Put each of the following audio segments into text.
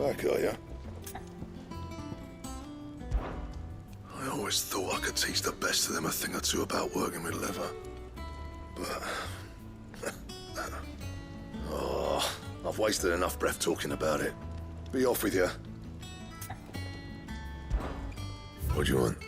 back, are you? I always thought I could teach the best of them a thing or two about working with leather. But... oh, I've wasted enough breath talking about it. Be off with you. What do you want?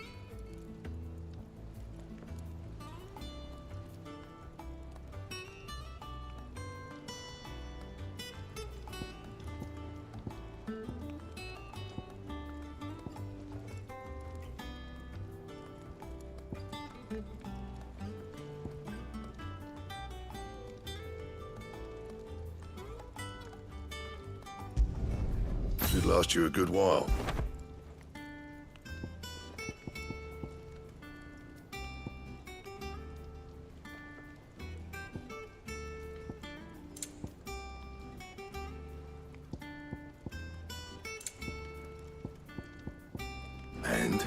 Should last you a good while. And?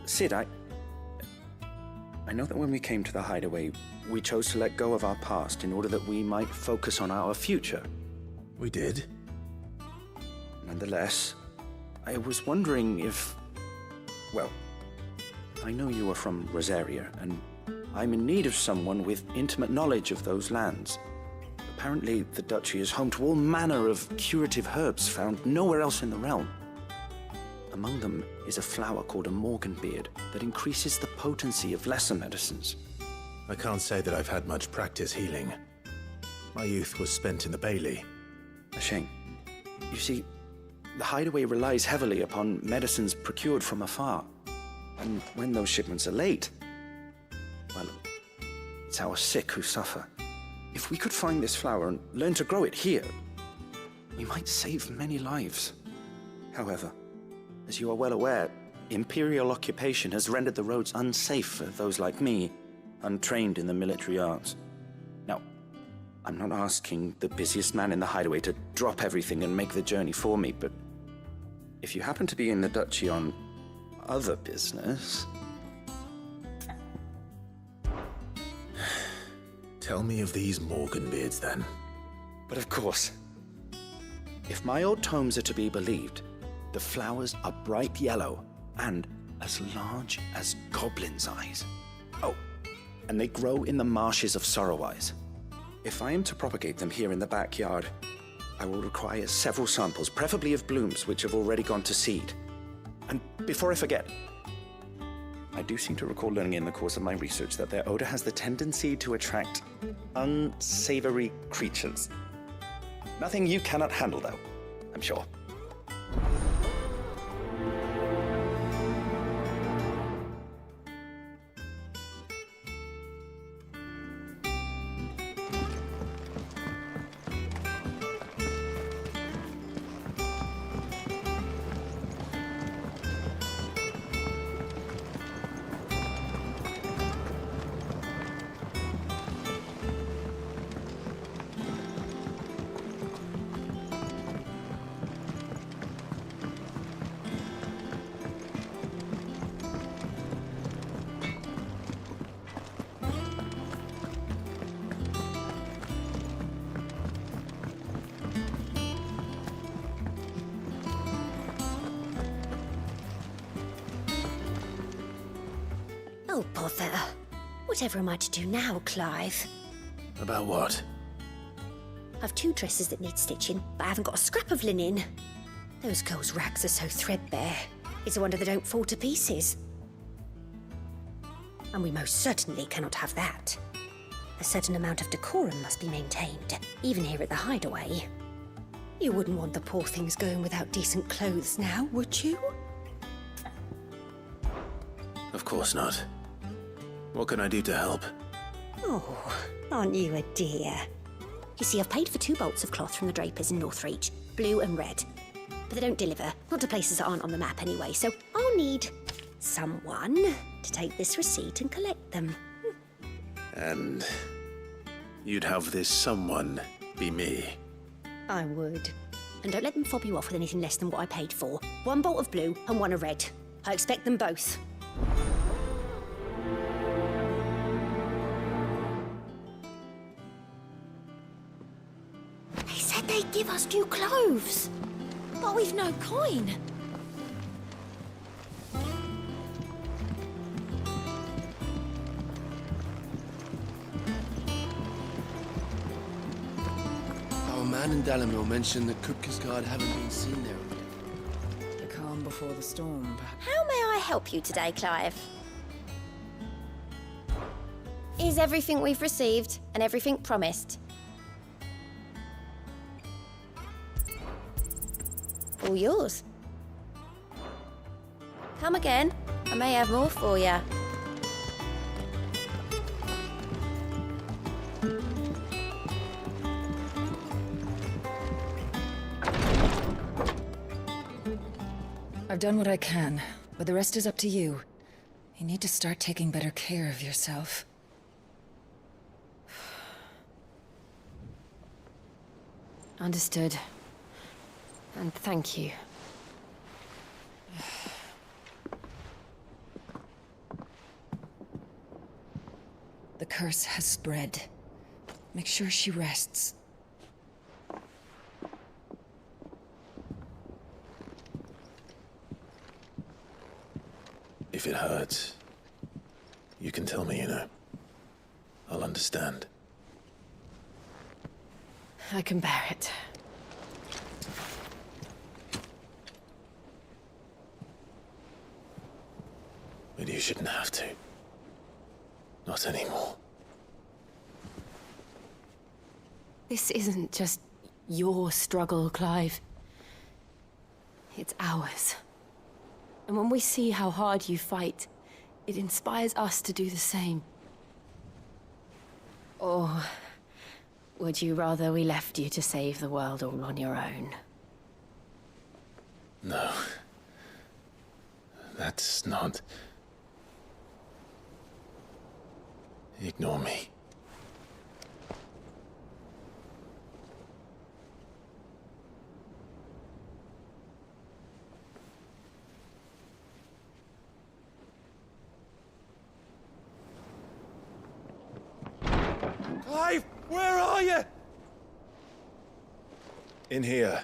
Sid, I know that when we came to the hideaway, we chose to let go of our past in order that we might focus on our future. We did? Nonetheless, I was wondering if... well, I know you are from Rosaria, and I'm in need of someone with intimate knowledge of those lands. Apparently, the duchy is home to all manner of curative herbs found nowhere else in the realm. Among them is a flower called a morganbeard that increases the potency of lesser medicines. I can't say that I've had much practice healing. My youth was spent in the Bailey. A shame. You see, the hideaway relies heavily upon medicines procured from afar. And when those shipments are late, well, it's our sick who suffer. If we could find this flower and learn to grow it here, we might save many lives. However, as you are well aware, Imperial occupation has rendered the roads unsafe for those like me, untrained in the military arts. Now, I'm not asking the busiest man in the hideaway to drop everything and make the journey for me, but if you happen to be in the duchy on other business... Tell me of these morganbeards, then. But of course, if my old tomes are to be believed, the flowers are bright yellow and as large as goblins' eyes. Oh, and they grow in the marshes of Sorrowise. If I am to propagate them here in the backyard, I will require several samples, preferably of blooms which have already gone to seed. And before I forget, I do seem to recall learning in the course of my research that their odor has the tendency to attract unsavory creatures. Nothing you cannot handle, though, I'm sure. Oh, bother. Whatever am I to do now, Clive? About what? I've 2 dresses that need stitching, but I haven't got a scrap of linen. Those girls' rags are so threadbare. It's a wonder they don't fall to pieces. And we most certainly cannot have that. A certain amount of decorum must be maintained, even here at the hideaway. You wouldn't want the poor things going without decent clothes now, would you? Of course not. What can I do to help? Oh, aren't you a dear? You see, I've paid for 2 bolts of cloth from the drapers in Northreach, blue and red. But they don't deliver, not to places that aren't on the map anyway, so I'll need someone to take this receipt and collect them. And you'd have this someone be me. I would. And don't let them fob you off with anything less than what I paid for. 1 bolt of blue and 1 of red. I expect them both. They said they'd give us new clothes, but we've no coin. Our man in Dalamil mentioned that Kupka's guard haven't been seen there yet. The calm before the storm, perhaps. How may I help you today, Clive? Is everything we've received and everything promised? All yours. Come again. I may have more for you. I've done what I can, but the rest is up to you. You need to start taking better care of yourself. Understood. And thank you. The curse has spread. Make sure she rests. If it hurts, you can tell me, you know. I'll understand. I can bear it. But you shouldn't have to. Not anymore. This isn't just your struggle, Clive. It's ours. And when we see how hard you fight, it inspires us to do the same. Or would you rather we left you to save the world all on your own? No. That's not... Ignore me. Clive, where are you? In here.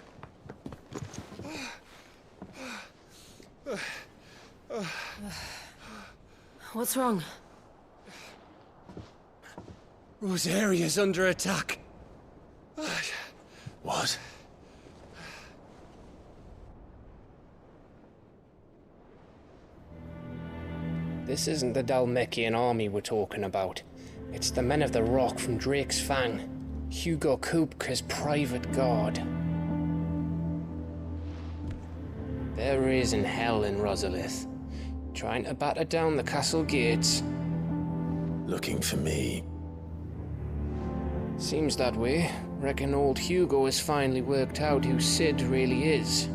What's wrong? Rosaria's under attack. What? This isn't the Dalmekian army we're talking about. It's the men of the Rock from Drake's Fang. Hugo Kupka's private guard. There is in hell in Rosalith, trying to batter down the castle gates. Looking for me. Seems that way. Reckon old Hugo has finally worked out who Sid really is.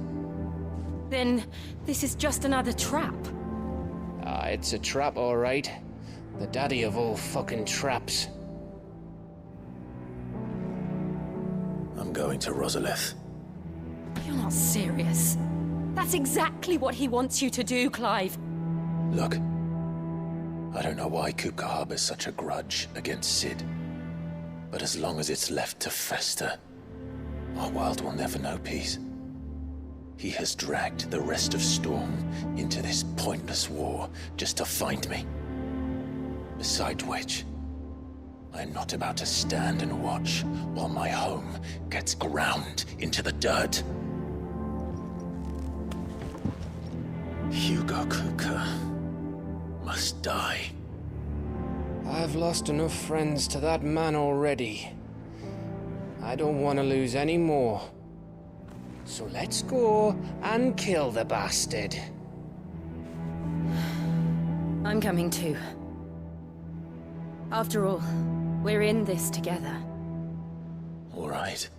Then this is just another trap. Ah, it's a trap, all right. The daddy of all fucking traps. I'm going to Rosalith. You're not serious. That's exactly what he wants you to do, Clive. Look. I don't know why Kupka harbors such a grudge against Sid. But as long as it's left to fester, our world will never know peace. He has dragged the rest of Storm into this pointless war just to find me. Besides which, I am not about to stand and watch while my home gets ground into the dirt. Hugo Kupka must die. I've lost enough friends to that man already. I don't want to lose any more. So let's go and kill the bastard. I'm coming too. After all, we're in this together. right.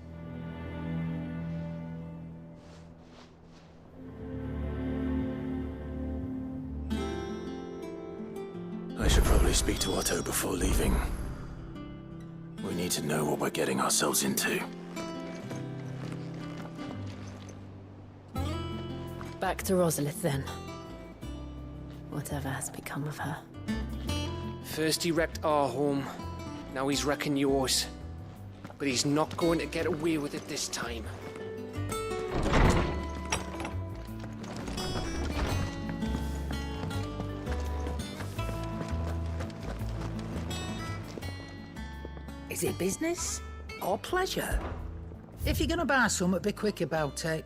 I should probably speak to Otto before leaving. We need to know what we're getting ourselves into. Back to Rosalith, then. Whatever has become of her. First he wrecked our home, now he's wrecking yours. But he's not going to get away with it this time. Is it business or pleasure? If you're gonna buy something, be quick about it.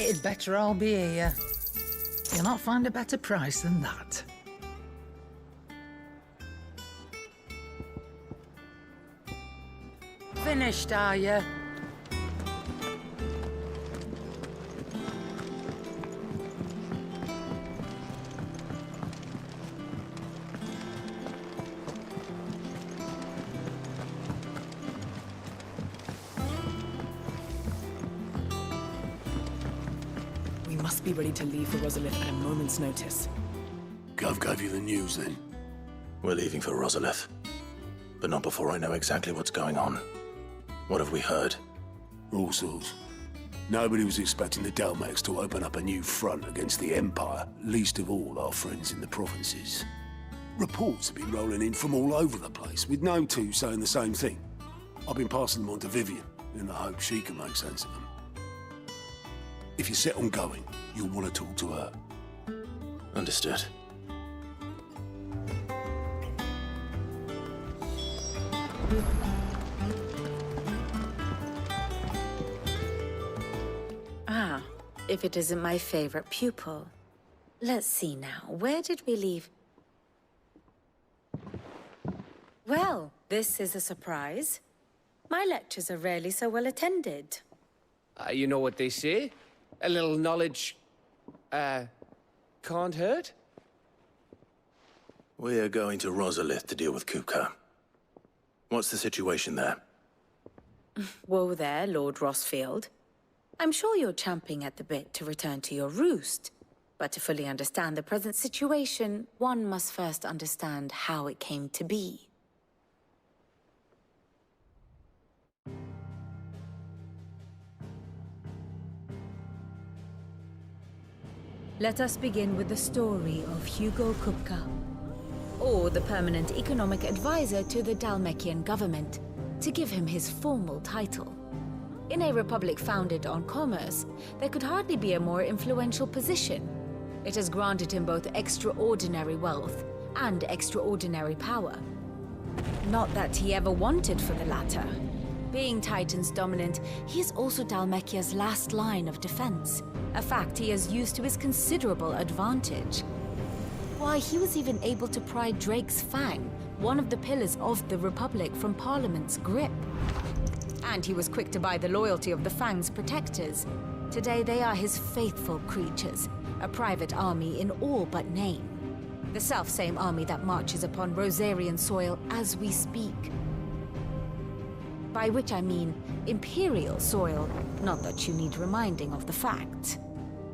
It'd better all be here. You'll not find a better price than that. Finished, are you? Be ready to leave for Rosalith at a moment's notice. Gov gave you the news then? We're leaving for Rosalith. But not before I know exactly what's going on. What have we heard? All sorts. Nobody was expecting the Dalmacs to open up a new front against the Empire, least of all our friends in the provinces. Reports have been rolling in from all over the place, with no two saying the same thing. I've been passing them on to Vivian, in the hope she can make sense of them. If you're set on going, you'll want to talk to her. Understood. Ah, if it isn't my favorite pupil. Let's see now, where did we leave? Well, this is a surprise. My lectures are rarely so well attended. You know what they say? A little knowledge, can't hurt? We're going to Rosalith to deal with Kupka. What's the situation there? Whoa there, Lord Rosfield. I'm sure you're champing at the bit to return to your roost. But to fully understand the present situation, one must first understand how it came to be. Let us begin with the story of Hugo Kupka, or the permanent economic advisor to the Dalmekian government, to give him his formal title. In a republic founded on commerce, there could hardly be a more influential position. It has granted him both extraordinary wealth and extraordinary power. Not that he ever wanted for the latter. Being Titan's dominant, he is also Dalmekia's last line of defense, a fact he has used to his considerable advantage. Why, he was even able to pry Drake's Fang, one of the pillars of the Republic, from Parliament's grip. And he was quick to buy the loyalty of the Fang's protectors. Today they are his faithful creatures, a private army in all but name. The self-same army that marches upon Rosarian soil as we speak. By which I mean Imperial soil, not that you need reminding of the fact.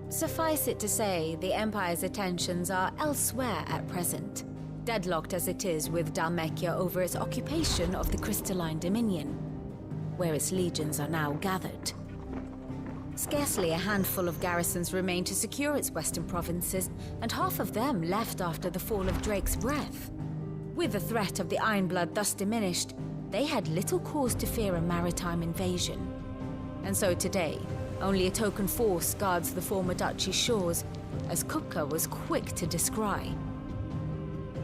Suffice it to say, the Empire's attentions are elsewhere at present, deadlocked as it is with Dalmekia over its occupation of the Crystalline Dominion, where its legions are now gathered. Scarcely a handful of garrisons remain to secure its western provinces, and half of them left after the fall of Drake's Breath. With the threat of the Ironblood thus diminished, they had little cause to fear a maritime invasion. And so today, only a token force guards the former duchy's shores, as Kupka was quick to descry.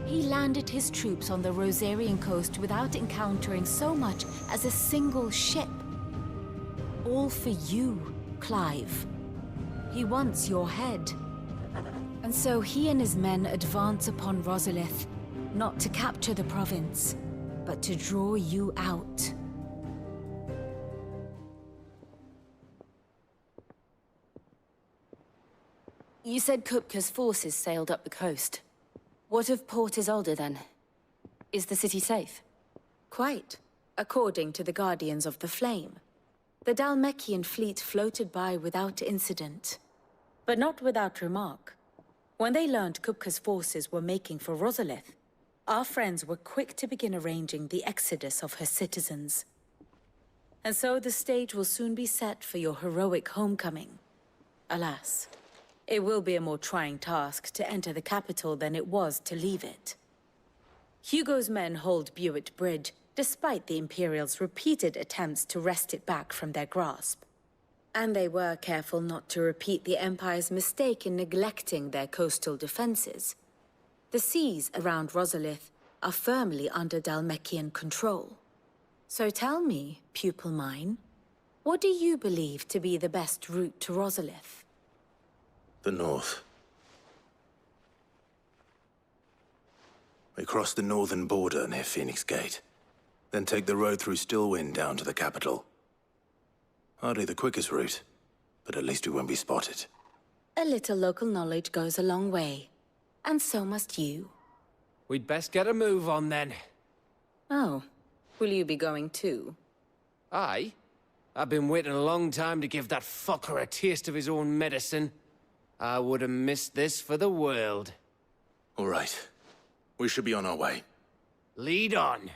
He landed his troops on the Rosarian coast without encountering so much as a single ship. All for you, Clive. He wants your head. And so he and his men advance upon Rosalith, not to capture the province, but to draw you out. You said Kupka's forces sailed up the coast. What of Port Isolde, then? Is the city safe? Quite, according to the Guardians of the Flame. The Dhalmekian fleet floated by without incident. But not without remark. When they learned Kupka's forces were making for Rosalith, our friends were quick to begin arranging the exodus of her citizens. And so the stage will soon be set for your heroic homecoming. Alas, it will be a more trying task to enter the capital than it was to leave it. Hugo's men hold Buet Bridge, despite the Imperials' repeated attempts to wrest it back from their grasp. And they were careful not to repeat the Empire's mistake in neglecting their coastal defenses. The seas around Rosalith are firmly under Dhalmekian control. So tell me, pupil mine, what do you believe to be the best route to Rosalith? The north. We cross the northern border near Phoenix Gate, then take the road through Stillwind down to the capital. Hardly the quickest route, but at least we won't be spotted. A little local knowledge goes a long way, and so must you. We'd best get a move on then. Oh, will you be going too? Aye. I've been waiting a long time to give that fucker a taste of his own medicine. I would have missed this for the world. All right. We should be on our way. Lead on.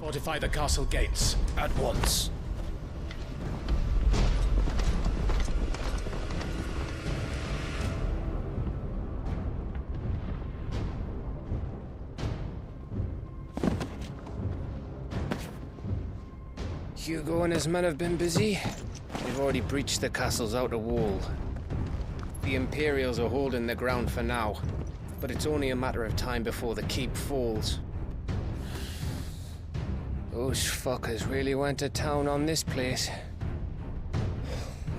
Fortify the castle gates, at once. Hugo and his men have been busy. They've already breached the castle's outer wall. The Imperials are holding the ground for now, but it's only a matter of time before the keep falls. Those fuckers really went to town on this place.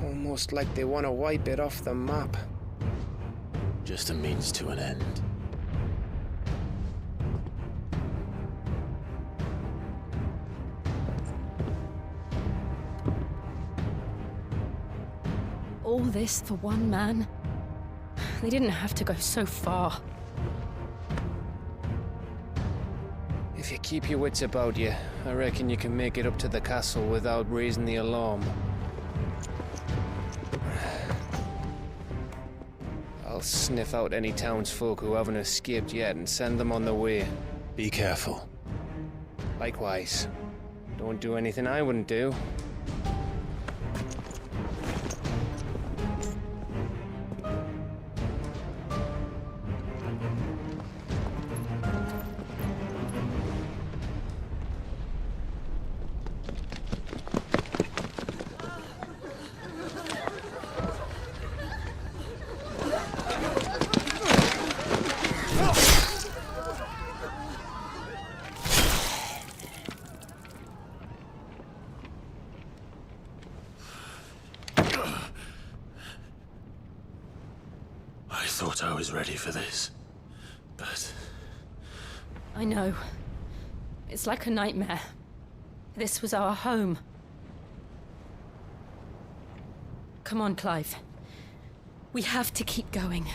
Almost like they want to wipe it off the map. Just a means to an end. All this for one man? They didn't have to go so far. If you keep your wits about you, I reckon you can make it up to the castle without raising the alarm. I'll sniff out any townsfolk who haven't escaped yet and send them on their way. Be careful. Likewise. Don't do anything I wouldn't do. I thought I was ready for this, but... I know. It's like a nightmare. This was our home. Come on, Clive. We have to keep going.